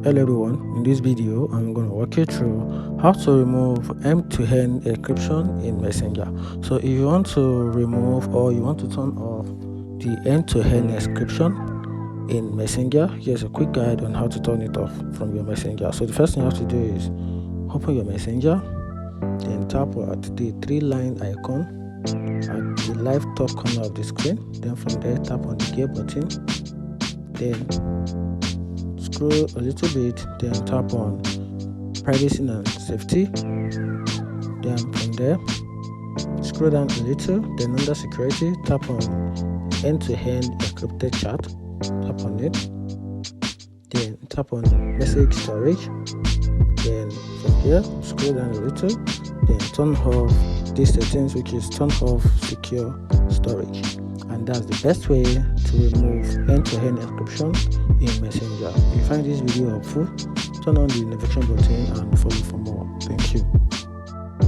Hello everyone, in this video I'm going to walk you through how to remove end-to-end encryption in Messenger. So if you want to remove or you want to turn off the end-to-end encryption in Messenger, here's a quick guide on how to turn it off from your Messenger. So the first thing you have to do is open your Messenger, then tap at the three-line icon at the left top corner of the screen. Then from there tap on the gear button, then scroll a little bit, then tap on privacy and safety. Then from there scroll down a little, then under security tap on end-to-end encrypted chat, tap on it, then tap on message storage. Then from here scroll down a little, then turn off these settings, which is turn off secure storage. And that's the best way to remove end-to-end encryption in Messenger. If you find this video helpful, turn on the notification button and follow for more. Thank you.